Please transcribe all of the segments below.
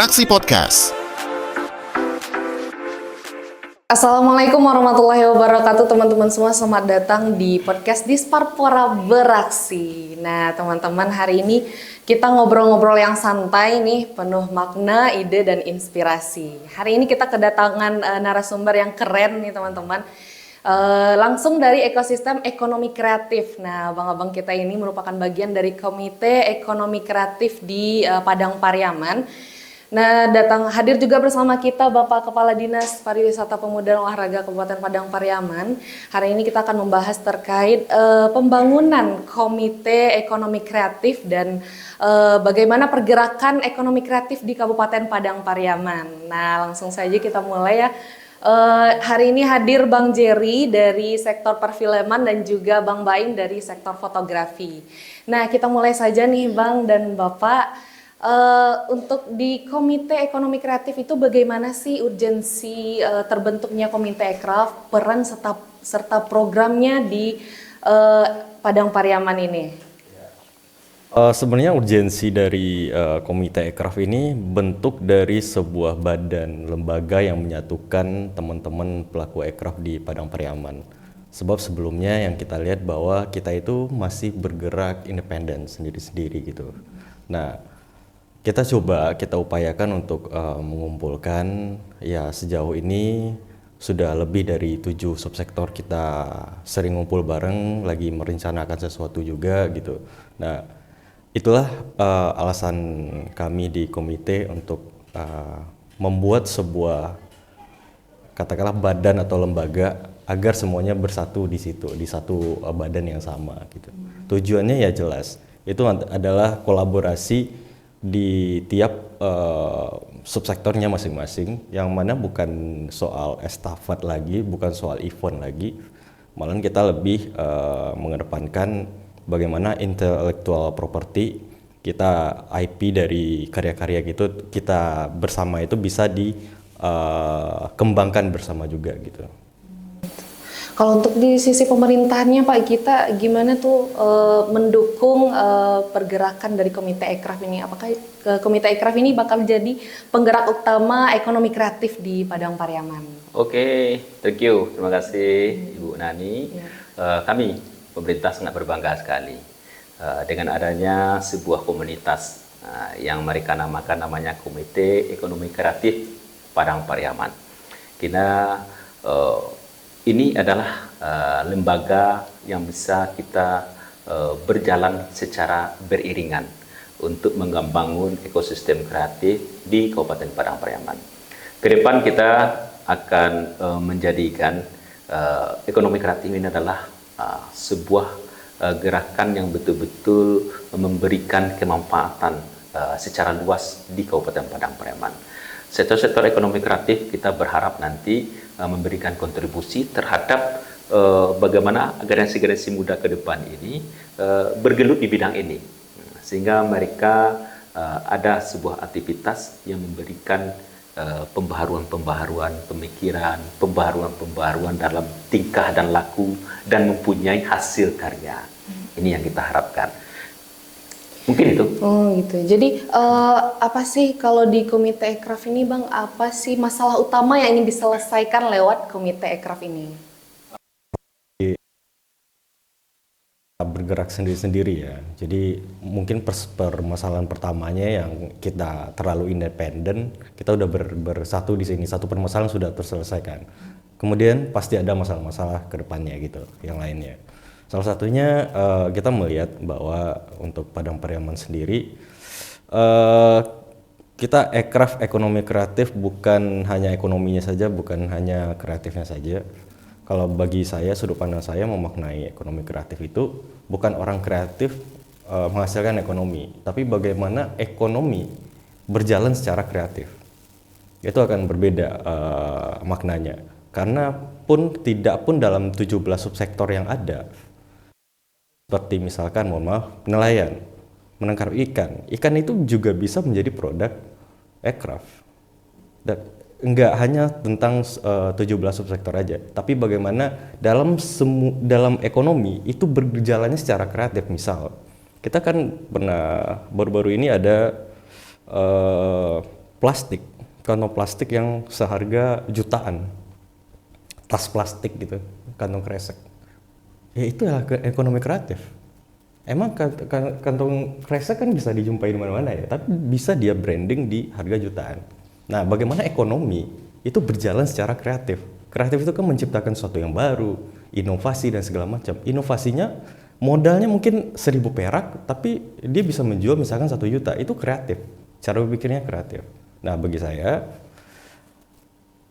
Beraksi Podcast. Assalamualaikum warahmatullahi wabarakatuh teman-teman semua, selamat datang di podcast Disparpora Beraksi. Nah teman-teman, hari ini kita ngobrol-ngobrol yang santai nih, penuh makna, ide, dan inspirasi. Hari ini kita kedatangan narasumber yang keren nih teman-teman. Langsung dari ekosistem ekonomi kreatif. Nah abang-abang kita ini merupakan bagian dari Komite Ekonomi Kreatif di Padang Pariaman. Nah, hadir juga bersama kita Bapak Kepala Dinas Pariwisata Pemuda dan Olahraga Kabupaten Padang Pariaman. Hari ini kita akan membahas terkait pembangunan Komite Ekonomi Kreatif dan bagaimana pergerakan ekonomi kreatif di Kabupaten Padang Pariaman. Nah, langsung saja kita mulai ya. Hari ini hadir Bang Jerry dari sektor perfilman dan juga Bang Baim dari sektor fotografi. Nah, kita mulai saja nih Bang dan Bapak. Untuk di Komite Ekonomi Kreatif itu bagaimana sih urgensi terbentuknya Komite Ekraf, peran serta programnya di Padang Pariaman ini? Sebenarnya urgensi dari Komite Ekraf ini bentuk dari sebuah badan lembaga yang menyatukan teman-teman pelaku ekraf di Padang Pariaman. Sebab sebelumnya yang kita lihat bahwa kita itu masih bergerak independen sendiri-sendiri gitu. Nah, kita upayakan untuk mengumpulkan, ya sejauh ini sudah lebih dari 7 subsektor kita sering ngumpul bareng, lagi merencanakan sesuatu juga gitu. Nah, itulah alasan kami di komite untuk membuat sebuah katakanlah badan atau lembaga agar semuanya bersatu di situ, di satu badan yang sama gitu. Tujuannya ya jelas, itu adalah kolaborasi di tiap subsektornya masing-masing, yang mana bukan soal estafet lagi, bukan soal event lagi, malah kita lebih mengedepankan bagaimana intellectual property kita, IP dari karya-karya gitu, kita bersama itu bisa dikembangkan bersama juga gitu. Kalau untuk di sisi pemerintahannya Pak, kita gimana tuh mendukung pergerakan dari Komite Ekraf ini? Apakah Komite Ekraf ini bakal jadi penggerak utama ekonomi kreatif di Padang Pariaman? Oke, thank you. Terima kasih Ibu Nani. Kami, pemerintah sangat berbangga sekali dengan adanya sebuah komunitas yang mereka namakan namanya Komite Ekonomi Kreatif Padang Pariaman. Ini adalah lembaga yang bisa kita berjalan secara beriringan untuk membangun ekosistem kreatif di Kabupaten Padang Pariaman. Ke depan kita akan menjadikan ekonomi kreatif ini adalah sebuah gerakan yang betul-betul memberikan kemanfaatan secara luas di Kabupaten Padang Pariaman. Sektor-sektor ekonomi kreatif kita berharap nanti memberikan kontribusi terhadap bagaimana generasi-generasi muda ke depan ini bergelut di bidang ini, sehingga mereka ada sebuah aktivitas yang memberikan pembaharuan-pembaharuan pemikiran, pembaharuan-pembaharuan dalam tingkah dan laku, dan mempunyai hasil karya. Ini yang kita harapkan. Mungkin itu. Oh gitu. Jadi apa sih kalau di Komite Ekraf ini Bang, apa sih masalah utama yang ingin diselesaikan lewat Komite Ekraf ini? Bergerak sendiri-sendiri ya. Jadi mungkin permasalahan pertamanya yang kita terlalu independen, kita udah bersatu di sini, satu permasalahan sudah terselesaikan. Kemudian pasti ada masalah-masalah ke depannya gitu, yang lainnya. Salah satunya kita melihat bahwa untuk Padang Pariaman sendiri, kita ekraf ekonomi kreatif bukan hanya ekonominya saja, bukan hanya kreatifnya saja. Kalau bagi saya, sudut pandang saya memaknai ekonomi kreatif itu bukan orang kreatif menghasilkan ekonomi, tapi bagaimana ekonomi berjalan secara kreatif. Itu akan berbeda maknanya. Karena tidak pun dalam 17 subsektor yang ada, seperti misalkan nelayan, menangkap ikan itu juga bisa menjadi produk ekraf. Dan enggak hanya tentang 17 subsektor aja, tapi bagaimana dalam ekonomi itu berjalannya secara kreatif. Misal, kita kan pernah baru-baru ini ada plastik, kantong plastik yang seharga jutaan, tas plastik gitu, kantong kresek. Ya itu adalah ekonomi kreatif. Emang kantong kresek kan bisa dijumpai di mana-mana ya, tapi bisa dia branding di harga jutaan. Nah, bagaimana ekonomi itu berjalan secara kreatif? Kreatif itu kan menciptakan sesuatu yang baru, inovasi dan segala macam. Inovasinya modalnya mungkin 1.000 perak, tapi dia bisa menjual misalkan 1 juta. Itu kreatif. Cara berpikirnya kreatif. Nah, bagi saya,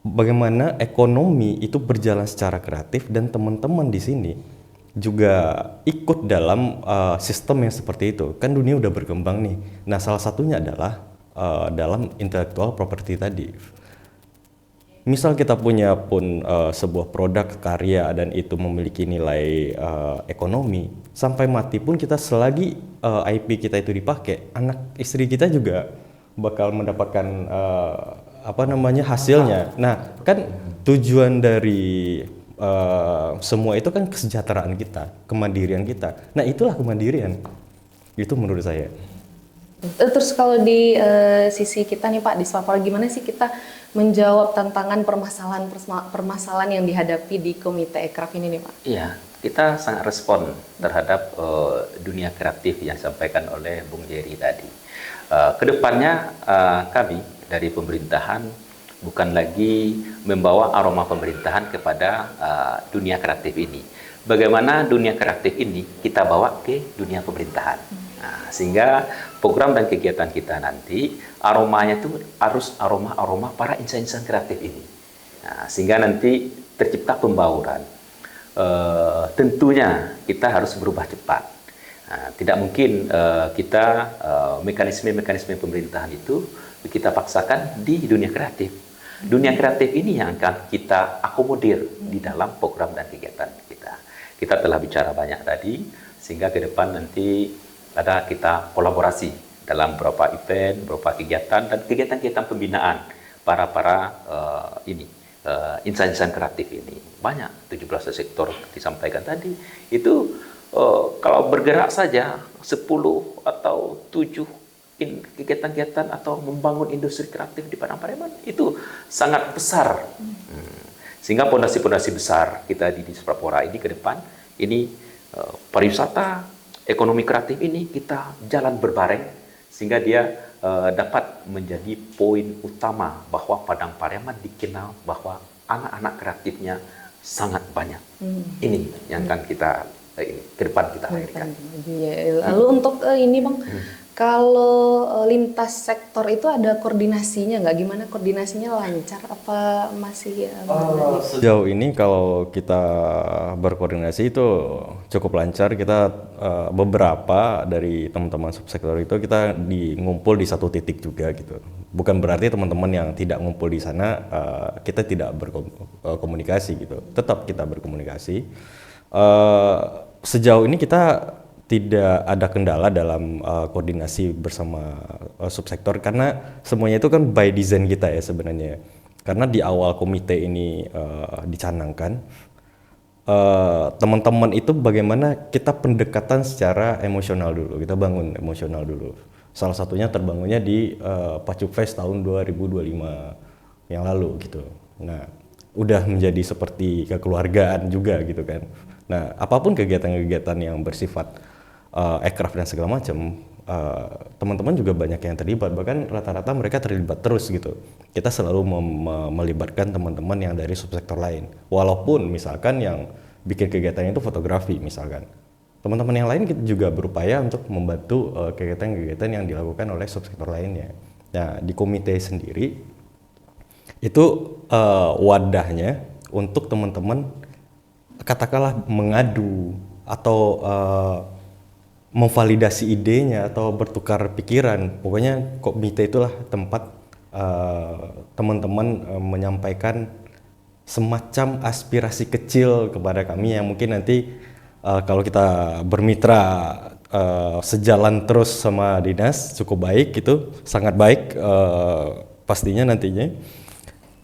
bagaimana ekonomi itu berjalan secara kreatif dan teman-teman di sini juga ikut dalam sistem yang seperti itu. Kan dunia udah berkembang nih. Nah, salah satunya adalah dalam intellectual property tadi. Misal kita punya pun sebuah produk karya dan itu memiliki nilai ekonomi, sampai mati pun kita selagi IP kita itu dipakai, anak istri kita juga bakal mendapatkan hasilnya. Nah, kan tujuan dari semua itu kan kesejahteraan kita, kemandirian kita. Nah, itulah kemandirian. Itu menurut saya. Terus kalau di sisi kita nih Pak, di Spapora, gimana sih kita menjawab tantangan permasalahan yang dihadapi di Komite Ekraf ini nih Pak? Iya, kita sangat respon terhadap dunia kreatif yang disampaikan oleh Bung Jerry tadi. Kedepannya kami dari pemerintahan bukan lagi membawa aroma pemerintahan kepada dunia kreatif ini. Bagaimana dunia kreatif ini kita bawa ke dunia pemerintahan. Nah, sehingga program dan kegiatan kita nanti aromanya itu harus aroma para insan-insan kreatif ini. Nah, sehingga nanti tercipta pembauran. Tentunya kita harus berubah cepat. Nah, tidak mungkin kita mekanisme-mekanisme pemerintahan itu kita paksakan di dunia kreatif. Dunia kreatif ini yang akan kita akomodir di dalam program dan kegiatan kita. Kita telah bicara banyak tadi, sehingga ke depan nanti ada kita kolaborasi dalam beberapa event, beberapa kegiatan, dan kegiatan-kegiatan pembinaan para insan-insan kreatif ini. Banyak, 17 sektor disampaikan tadi. Itu kalau bergerak saja 10 atau 7 kegiatan-kegiatan atau membangun industri kreatif di Padang Pariaman itu sangat besar. Sehingga pondasi-pondasi besar kita di Spapora ini ke depan, ini pariwisata, ekonomi kreatif ini kita jalan berbareng sehingga dia dapat menjadi poin utama bahwa Padang Pariaman dikenal bahwa anak-anak kreatifnya sangat banyak. Ini yang akan kita ke depan kita hadirkan. Lalu untuk ini Bang, kalau lintas sektor itu ada koordinasinya nggak? Gimana koordinasinya, lancar apa masih? Sejauh ini kalau kita berkoordinasi itu cukup lancar. Kita beberapa dari teman-teman subsektor itu kita ngumpul di satu titik juga gitu. Bukan berarti teman-teman yang tidak ngumpul di sana kita tidak berkomunikasi gitu. Tetap kita berkomunikasi. Sejauh ini kita tidak ada kendala dalam koordinasi bersama subsektor karena semuanya itu kan by design kita ya sebenarnya. Karena di awal komite ini dicanangkan, teman-teman itu bagaimana kita pendekatan secara emosional dulu, kita bangun emosional dulu. Salah satunya terbangunnya di Pacuk Fest tahun 2025 yang lalu gitu. Nah, udah menjadi seperti kekeluargaan juga gitu kan. Nah, apapun kegiatan-kegiatan yang bersifat ekraf dan segala macam, teman-teman juga banyak yang terlibat, bahkan rata-rata mereka terlibat terus gitu. Kita selalu melibatkan teman-teman yang dari subsektor lain, walaupun misalkan yang bikin kegiatan itu fotografi misalkan, teman-teman yang lain kita juga berupaya untuk membantu kegiatan-kegiatan yang dilakukan oleh subsektor lainnya. Nah, di komite sendiri itu wadahnya untuk teman-teman katakanlah mengadu atau memvalidasi idenya atau bertukar pikiran. Pokoknya komite itulah tempat teman-teman menyampaikan semacam aspirasi kecil kepada kami yang mungkin nanti kalau kita bermitra sejalan terus sama dinas cukup baik gitu, sangat baik pastinya nantinya.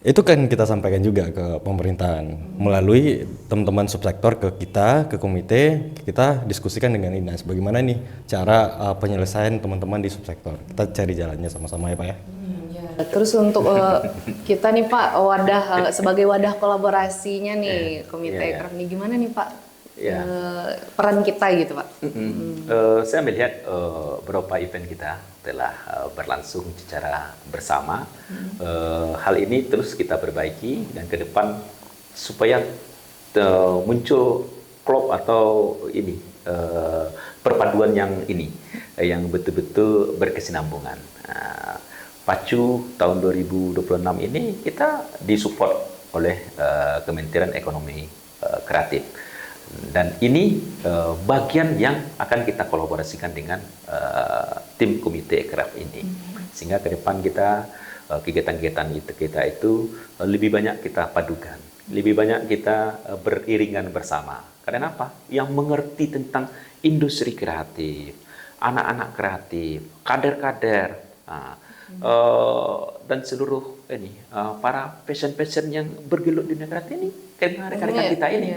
Itu kan kita sampaikan juga ke pemerintahan melalui teman-teman subsektor ke kita, ke komite, kita diskusikan dengan dinas bagaimana nih cara penyelesaian teman-teman di subsektor. Kita cari jalannya sama-sama ya Pak ya. Terus untuk kita nih Pak, sebagai wadah kolaborasinya nih Komite Ekraf nih, gimana nih Pak peran kita gitu Pak? Saya melihat beberapa event kita telah berlangsung secara bersama. Hal ini terus kita perbaiki dan ke depan supaya muncul klop atau ini perpaduan yang betul-betul berkesinambungan. Pacu tahun 2026 ini kita disupport oleh Kementerian Ekonomi Kreatif, dan ini bagian yang akan kita kolaborasikan dengan tim Komite Ekraf ini, sehingga ke depan kita kegiatan-kegiatan kita itu lebih banyak kita padukan, lebih banyak kita beriringan bersama. Karena apa? Yang mengerti tentang industri kreatif, anak-anak kreatif, kader-kader, dan seluruh ini para passion yang bergelut di dunia kreatif ini, karena rekan-rekan kita ini.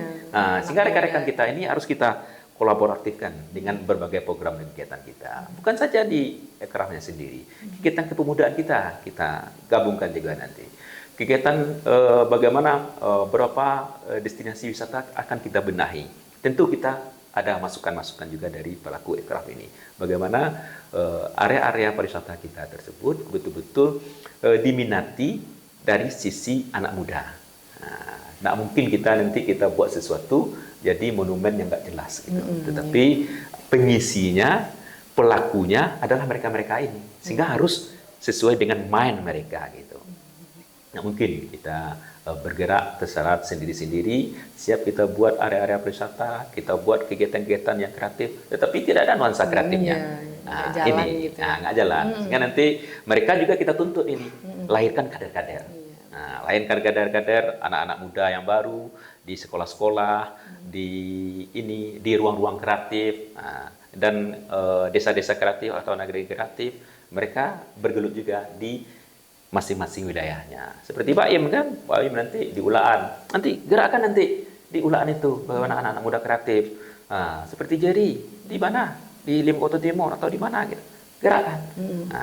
Sehingga rekan-rekan kita ini harus kita kolaboratifkan dengan berbagai program dan kegiatan kita. Bukan saja di Ekrafnya sendiri, kegiatan kepemudaan kita gabungkan juga nanti. Kegiatan bagaimana beberapa destinasi wisata akan kita benahi. Tentu kita ada masukan-masukan juga dari pelaku Ekraf ini. Bagaimana area-area pariwisata kita tersebut betul-betul diminati dari sisi anak muda. Nah, mungkin nanti kita buat sesuatu jadi monumen yang nggak jelas gitu. Tetapi pengisinya, pelakunya adalah mereka-mereka ini. Sehingga harus sesuai dengan mind mereka gitu. Nah, mungkin kita bergerak terserat sendiri-sendiri, siap kita buat area-area pariwisata, kita buat kegiatan-kegiatan yang kreatif, tetapi tidak ada nuansa kreatifnya. Nggak jalan. Sehingga nanti mereka juga kita tuntut ini, lahirkan kader-kader. Lahirkan kader-kader, anak-anak muda yang baru di sekolah-sekolah, di ruang-ruang kreatif, dan desa-desa kreatif atau negeri kreatif, mereka bergelut juga di masing-masing wilayahnya. Seperti Pak Im kan, Pak Im nanti di Ulaan, nanti gerakan nanti di Ulaan itu bagaimana anak-anak muda kreatif. Seperti Jerry di mana, di Limkoto Timur atau di mana gitu, gerakan.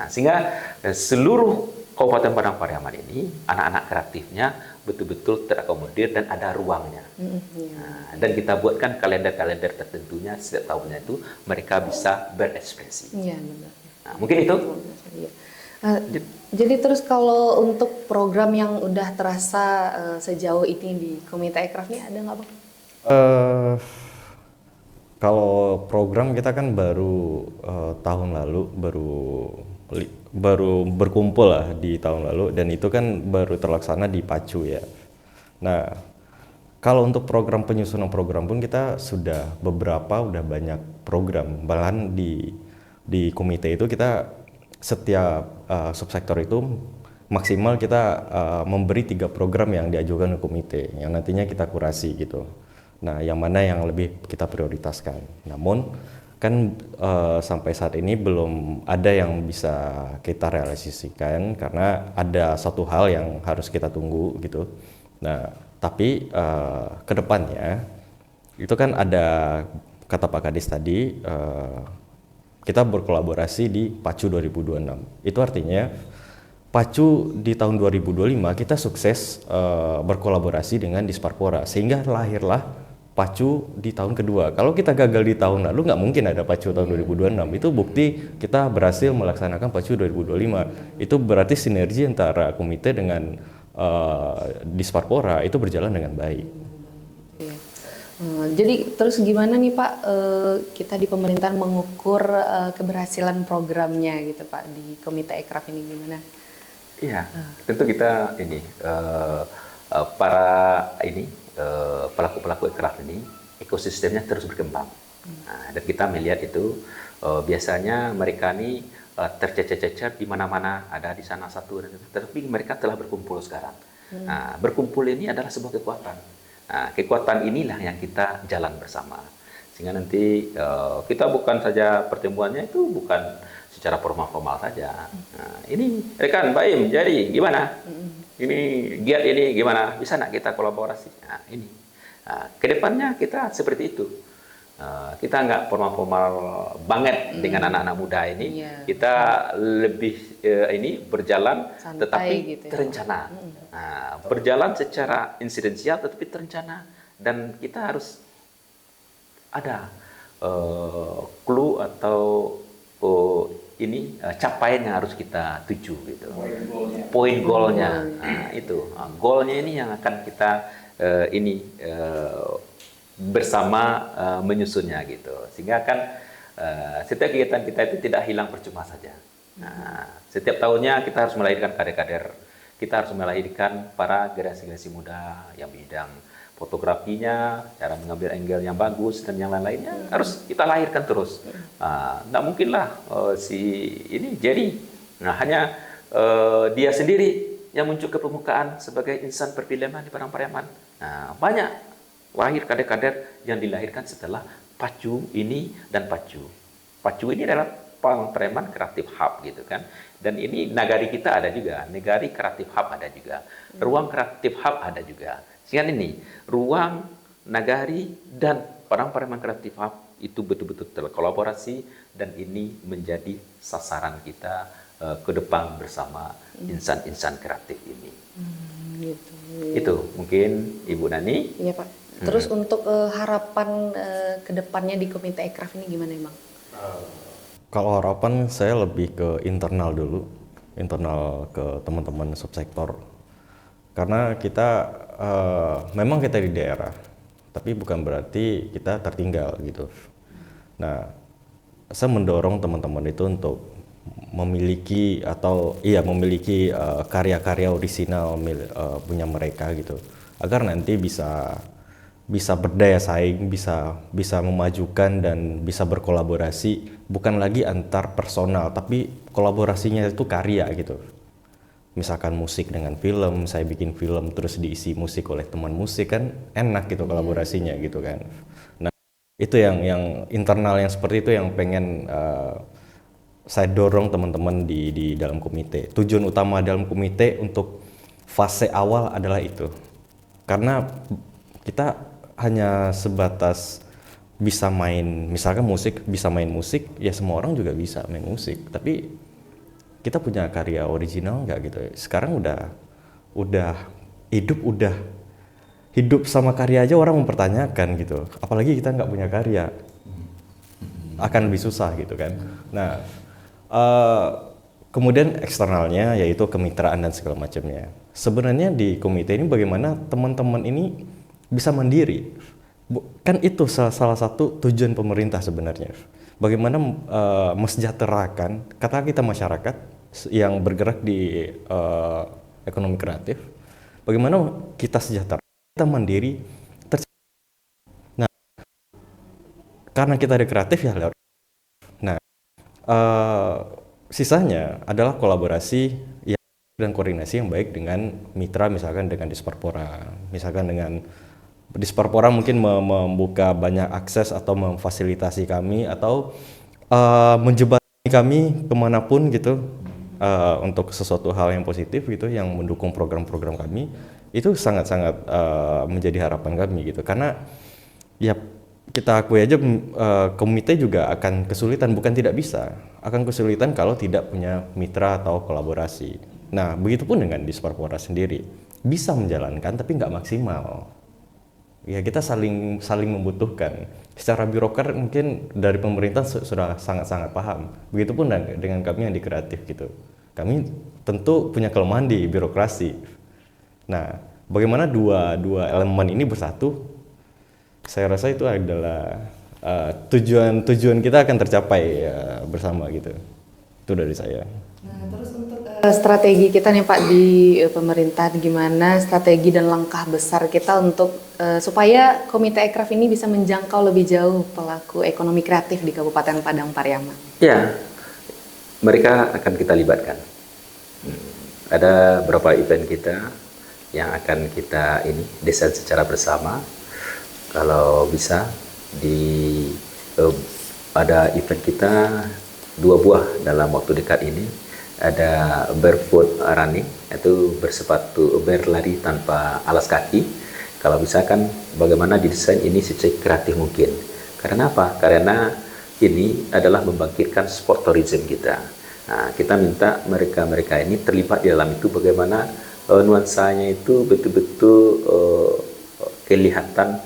Sehingga seluruh Kabupaten Padang Pariaman ini anak-anak kreatifnya betul-betul terakomodir dan ada ruangnya. Dan kita buatkan kalender-kalender tertentunya setiap tahunnya itu mereka bisa berekspresi. Mungkin itu. Jadi terus kalau untuk program yang udah terasa sejauh ini di Komite Ekraf ini ada nggak Bang? Kalau program kita kan baru tahun lalu baru berkumpul lah di tahun lalu, dan itu kan baru terlaksana di Pacu ya. Nah, kalau untuk program penyusunan program pun kita sudah banyak program. Bahkan di komite itu kita setiap subsektor itu maksimal kita memberi 3 program yang diajukan ke komite yang nantinya kita kurasi gitu. Nah, yang mana yang lebih kita prioritaskan. Namun kan sampai saat ini belum ada yang bisa kita realisasikan karena ada satu hal yang harus kita tunggu gitu. Nah, tapi kedepannya itu kan ada kata Pak Kadis tadi, kita berkolaborasi di Pacu 2026. Itu artinya Pacu di tahun 2025 kita sukses berkolaborasi dengan Disparpora, sehingga lahirlah Pacu di tahun kedua. Kalau kita gagal di tahun lalu, nggak mungkin ada Pacu tahun 2026. Itu bukti kita berhasil melaksanakan Pacu 2025. Itu berarti sinergi antara komite dengan Disparpora itu berjalan dengan baik. Jadi terus gimana nih Pak, kita di pemerintahan mengukur keberhasilan programnya gitu Pak di Komite Ekraf ini gimana? Iya, tentu kita ini para pelaku-pelaku Ekraf ini ekosistemnya terus berkembang. Dan kita melihat itu biasanya mereka ini tercecer-cecer di mana-mana, ada di sana satu, tapi mereka telah berkumpul sekarang. Berkumpul ini adalah sebuah kekuatan. Kekuatan inilah yang kita jalan bersama, sehingga nanti kita bukan saja pertemuannya itu bukan secara formal saja. Ini rekan Pak Im, jadi gimana? Ini giat ini gimana? Bisa nak kita kolaborasi? Kedepannya kita seperti itu. kita nggak formal-formal banget dengan anak-anak muda ini. Iya. Kita lebih ini berjalan Santai tetapi gitu ya. terencana. Nah, berjalan secara insidensial tetapi terencana, dan kita harus ada clue atau capaian yang harus kita tuju gitu. Poin goalnya. Nah, itu goalnya ini yang akan kita bersama menyusunnya gitu, sehingga kan setiap kegiatan kita itu tidak hilang percuma saja. Nah, setiap tahunnya kita harus melahirkan kader-kader, kita harus melahirkan para generasi-generasi muda yang bidang fotografinya, cara mengambil angle yang bagus dan yang lain-lainnya harus kita lahirkan terus. Nggak mungkin lah Jerry, hanya dia sendiri yang muncul ke permukaan sebagai insan perfilman di Padang Pariaman. Nah, banyak lahir kader-kader yang dilahirkan setelah Pacu ini dan Pacu. Pacu ini adalah Padang Pariaman Creative Hub gitu kan. Dan ini nagari kita ada juga, Nagari Creative Hub ada juga, Ruang Creative Hub ada juga. Sehingga ini ruang, nagari, dan Padang Pariaman Creative Hub itu betul-betul terkolaborasi, dan ini menjadi sasaran kita ke depan bersama insan-insan kreatif ini. Gitu. Itu mungkin Ibu Nani. Iya Pak. Terus untuk harapan ke depannya di Komite Ekraf ini gimana Bang? Kalau harapan saya lebih ke internal dulu, internal ke teman-teman subsektor. Karena kita memang kita di daerah, tapi bukan berarti kita tertinggal gitu. Nah, saya mendorong teman-teman itu untuk memiliki karya-karya orisinal punya mereka gitu, agar nanti bisa berdaya saing, bisa memajukan dan bisa berkolaborasi, bukan lagi antar personal tapi kolaborasinya itu karya gitu. Misalkan musik dengan film, saya bikin film terus diisi musik oleh teman musik, kan enak gitu kolaborasinya gitu kan. Nah, itu yang internal yang seperti itu yang pengen saya dorong teman-teman di dalam komite. Tujuan utama dalam komite untuk fase awal adalah itu. Karena kita hanya sebatas bisa main, misalkan bisa main musik, ya semua orang juga bisa main musik. Tapi kita punya karya original nggak gitu? Sekarang udah hidup sama karya aja orang mempertanyakan gitu. Apalagi kita nggak punya karya, akan lebih susah gitu kan. Nah, kemudian eksternalnya yaitu kemitraan dan segala macamnya. Sebenarnya di komite ini bagaimana teman-teman ini bisa mandiri. Kan itu salah satu tujuan pemerintah sebenarnya. Bagaimana mesejahterakan kata kita masyarakat yang bergerak di ekonomi kreatif. Bagaimana kita sejahtera, kita mandiri. Nah, karena kita ada kreatif ya lewat. Nah, sisanya adalah kolaborasi dan koordinasi yang baik dengan mitra, misalkan dengan Disparpora, misalkan dengan Disparpora mungkin membuka banyak akses atau memfasilitasi kami atau menjembatani kami kemanapun gitu untuk sesuatu hal yang positif gitu, yang mendukung program-program kami. Itu sangat-sangat menjadi harapan kami gitu, karena ya kita akui aja komite juga akan kesulitan, bukan tidak bisa, akan kesulitan kalau tidak punya mitra atau kolaborasi. Nah, begitupun dengan Disparpora sendiri, bisa menjalankan tapi nggak maksimal. Ya kita saling membutuhkan. Secara birokrat mungkin dari pemerintah sudah sangat-sangat paham. Begitupun dengan kami yang di kreatif gitu. Kami tentu punya kelemahan di birokrasi. Nah, bagaimana dua elemen ini bersatu? Saya rasa itu adalah tujuan kita akan tercapai bersama gitu. Itu dari saya. Nah, terus untuk strategi kita nih Pak di pemerintah, gimana strategi dan langkah besar kita untuk supaya Komite Ekraf ini bisa menjangkau lebih jauh pelaku ekonomi kreatif di Kabupaten Padang Pariaman? Ya, mereka akan kita libatkan. Ada beberapa event kita yang akan kita desain secara bersama. Kalau bisa ada event kita 2 buah dalam waktu dekat ini. Ada barefoot running, itu berlari tanpa alas kaki. Kalau bisa kan bagaimana didesain ini secara kreatif mungkin. Karena apa? Karena ini adalah membangkitkan sport tourism kita. Nah, kita minta mereka-mereka ini terlibat di dalam itu, bagaimana nuansanya itu betul-betul kelihatan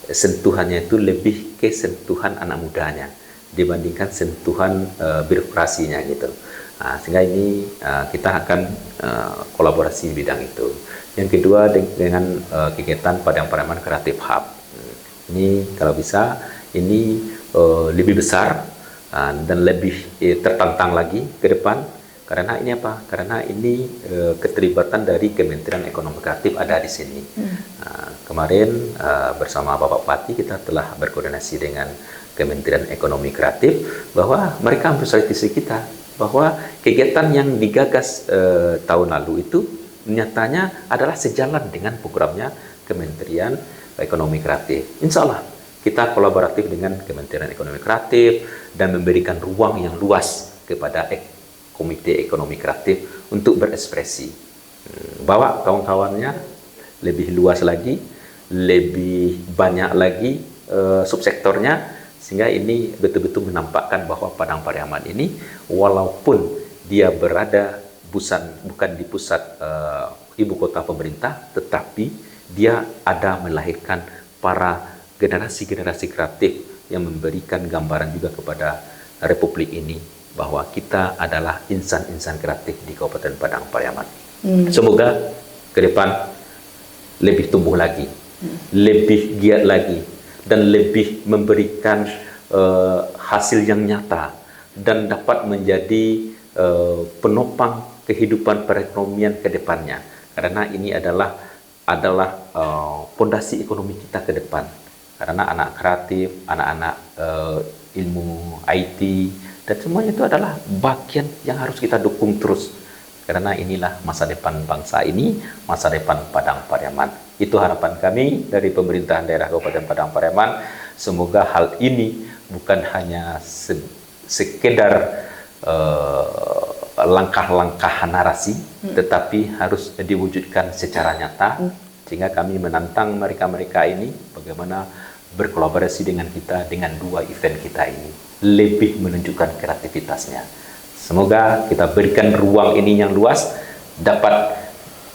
sentuhannya itu lebih ke sentuhan anak mudanya dibandingkan sentuhan birokrasinya gitu. Nah, sehingga ini kita akan kolaborasi di bidang itu. Yang kedua dengan kegiatan Padang Pariaman Creative Hub. Ini kalau bisa ini lebih besar dan lebih tertantang lagi ke depan. Karena ini apa? Karena ini keterlibatan dari Kementerian Ekonomi Kreatif ada di sini. Kemarin bersama Bapak Bupati kita telah berkoordinasi dengan Kementerian Ekonomi Kreatif bahwa mereka memfasilitasi kita bahwa kegiatan yang digagas tahun lalu itu nyatanya adalah sejalan dengan programnya Kementerian Ekonomi Kreatif. Insya Allah kita kolaboratif dengan Kementerian Ekonomi Kreatif dan memberikan ruang yang luas kepada Komite Ekonomi Kreatif untuk berekspresi. Bawa kawan-kawannya lebih luas lagi, lebih banyak lagi subsektornya, sehingga ini betul-betul menampakkan bahwa Padang Pariaman ini walaupun dia berada bukan di pusat ibu kota pemerintah, tetapi dia ada melahirkan para generasi-generasi kreatif yang memberikan gambaran juga kepada Republik ini bahwa kita adalah insan-insan kreatif di Kabupaten Padang Pariaman. Semoga ke depan lebih tumbuh lagi, lebih giat lagi, dan lebih memberikan hasil yang nyata dan dapat menjadi penopang kehidupan perekonomian ke depannya. Karena ini adalah fondasi ekonomi kita ke depan. Karena anak kreatif, anak-anak ilmu IT, dan semuanya itu adalah bagian yang harus kita dukung terus. Karena inilah masa depan bangsa ini, masa depan Padang Pariaman. Itu harapan kami dari pemerintahan daerah Kabupaten Padang Pariaman. Semoga hal ini bukan hanya sekedar langkah-langkah narasi, tetapi harus diwujudkan secara nyata. Sehingga kami menantang mereka-mereka ini bagaimana berkolaborasi dengan kita dengan dua event kita ini, lebih menunjukkan kreativitasnya. Semoga kita berikan ruang ini yang luas, dapat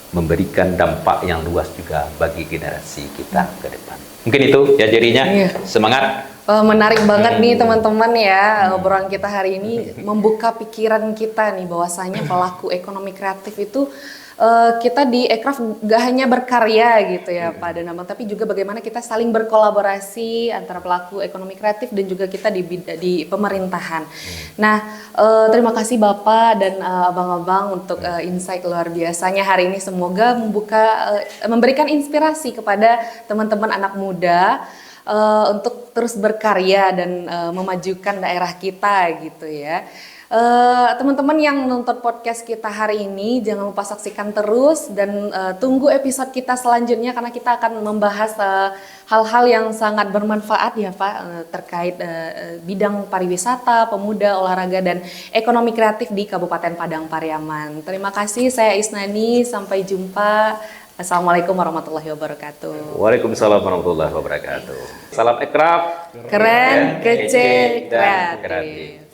memberikan dampak yang luas juga bagi generasi kita ke depan. Mungkin itu ya jadinya. Semangat. Menarik banget nih teman-teman ya, obrolan kita hari ini membuka pikiran kita nih bahwasanya pelaku ekonomi kreatif itu kita di Ekraf gak hanya berkarya gitu ya Pak Danambang, tapi juga bagaimana kita saling berkolaborasi antara pelaku ekonomi kreatif dan juga kita di pemerintahan. Nah, terima kasih Bapak dan abang-abang untuk insight luar biasanya hari ini. Semoga memberikan inspirasi kepada teman-teman anak muda untuk terus berkarya dan memajukan daerah kita gitu ya. Teman-teman yang nonton podcast kita hari ini jangan lupa saksikan terus dan tunggu episode kita selanjutnya karena kita akan membahas hal-hal yang sangat bermanfaat ya Pak terkait bidang pariwisata, pemuda, olahraga dan ekonomi kreatif di Kabupaten Padang Pariaman. Terima kasih, saya Isnani, sampai jumpa. Assalamualaikum warahmatullahi wabarakatuh. Waalaikumsalam warahmatullahi wabarakatuh. Salam Ekraf. Keren, kece, kreatif.